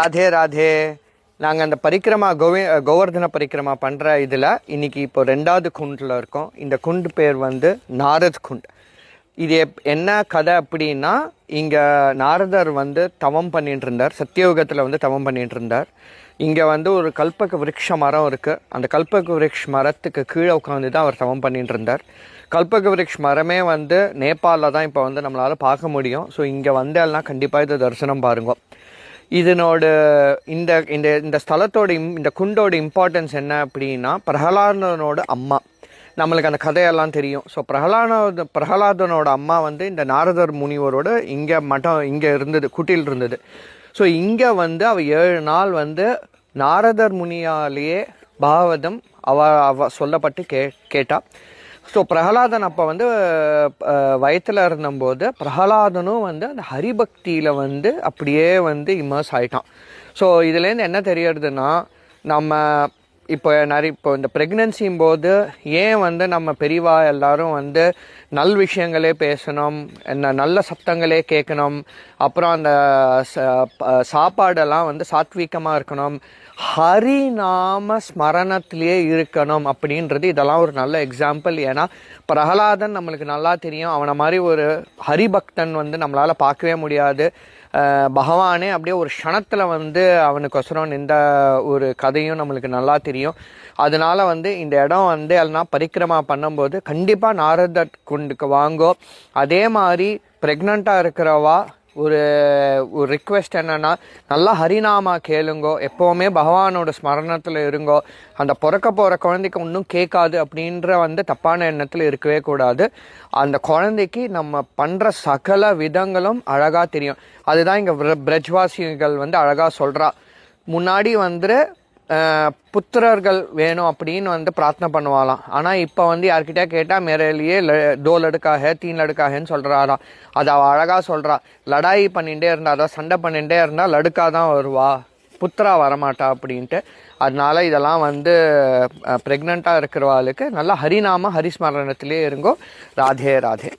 ராதே ராதே. நாங்கள் அந்த பரிக்கிரமா கோவர்தன பரிக்கிரமா பண்ணுற இதில் இன்றைக்கி இப்போ 2வது குண்டில் இருக்கோம். இந்த குண்டு பேர் வந்து நாரத் குண்ட். இது என்ன கதை அப்படின்னா, இங்கே நாரதர் வந்து தவம் பண்ணிட்டு இருந்தார், சத்தியோகத்தில் வந்து தவம் பண்ணிட்டு இருந்தார். இங்கே வந்து ஒரு கல்பக விருட்ச மரம் இருக்குது. அந்த கல்பக விருட்ச மரத்துக்கு கீழே உட்காந்து தான் அவர் தவம் பண்ணிட்டு இருந்தார். கல்பக விருட்ச மரமே வந்து நேபாளில் தான் இப்போ வந்து நம்மளால் பார்க்க முடியும். ஸோ இங்கே வந்தால்னா கண்டிப்பாக இதை தரிசனம் பாருங்க. இதனோட இந்த இந்த இந்த ஸ்தலத்தோட இந்த குண்டோட இம்பார்ட்டன்ஸ் என்ன அப்படின்னா, பிரகலாதனோட அம்மா, நம்மளுக்கு அந்த கதையெல்லாம் தெரியும். ஸோ பிரகலாதனோட அம்மா வந்து இந்த நாரதர் முனிவரோட இங்கே மட்டம் இங்கே இருந்தது, குட்டில் இருந்தது. ஸோ இங்கே வந்து அவள் 7 நாள் வந்து நாரதர் முனியாலேயே பாகவதம் அவ சொல்லப்பட்டு கேட்டா. ஸோ பிரகலாதன் அப்போ வந்து வயத்தில் இருந்தபோது பிரகலாதனும் வந்து அந்த ஹரிபக்தியில் வந்து அப்படியே வந்து இமர்ஸ் ஆகிட்டான். ஸோ இதுலேருந்து என்ன தெரியறதுன்னா, நம்ம இப்போ இந்த ப்ரெக்னன்சியும் போது ஏன் வந்து நம்ம பெரியவா எல்லாரும் வந்து நல் விஷயங்களே பேசணும், நல்ல சப்தங்களே கேட்கணும், அப்புறம் அந்த சாப்பாடெல்லாம் வந்து சாத்வீகமாக இருக்கணும், ஹரிநாம ஸ்மரணத்திலேயே இருக்கணும் அப்படின்றது இதெல்லாம் ஒரு நல்ல எக்ஸாம்பிள். ஏன்னா பிரகலாதன் நம்மளுக்கு நல்லா தெரியும், அவனை மாதிரி ஒரு ஹரிபக்தன் வந்து நம்மளால் பார்க்கவே முடியாது. பகவானே அப்படியே ஒரு க்ஷணத்தில் வந்து அவனுக்கொசரம் இந்த ஒரு கதையும் நம்மளுக்கு நல்லா தெரியும். அதனால வந்து இந்த இடம் வந்து எல்லாம் பரிக்கிரமா பண்ணும்போது கண்டிப்பாக நாரதர் குண்டுக்கு வாங்கோ. அதே மாதிரி ப்ரெக்னெண்ட்டாக இருக்கிறவா ஒரு ரிக்வெஸ்ட் என்னன்னா, நல்லா ஹரிநாமா கேளுங்கோ, எப்போவுமே பகவானோட ஸ்மரணத்தில் இருங்கோ. அந்த பிறக்க போகிற குழந்தைக்கு ஒன்றும் கேட்காது அப்படின்ற வந்து தப்பான எண்ணத்தில் இருக்கவே கூடாது. அந்த குழந்தைக்கு நம்ம பண்ணுற சகல விதங்களும் அழகாக தெரியும். அதுதான் இங்கே பிரஜ்வாசிகள் வந்து அழகாக சொல்கிறா. முன்னாடி வந்து புத்திரர்கள் வேணும் அப்படின்னு வந்து பிரார்த்தனை பண்ணுவாளாம். ஆனால் இப்போ வந்து யார்கிட்டயா கேட்டால் மேரேலியே 2 லடுக்காக 3 லடுக்காகன்னு சொல்கிறாராம். அது அவள் அழகாக சொல்கிறா. லடாயி பண்ணிகிட்டே இருந்தா, அதாவது சண்டை பண்ணிகிட்டே இருந்தால் லடுக்கா தான் வருவா, புத்திரா வரமாட்டா அப்படின்ட்டு. அதனால இதெல்லாம் வந்து ப்ரெக்னெண்ட்டாக இருக்கிறவாளுக்கு நல்லா ஹரிநாம ஹரிஸ்மரணத்திலே இருங்கோ. ராதே ராதே.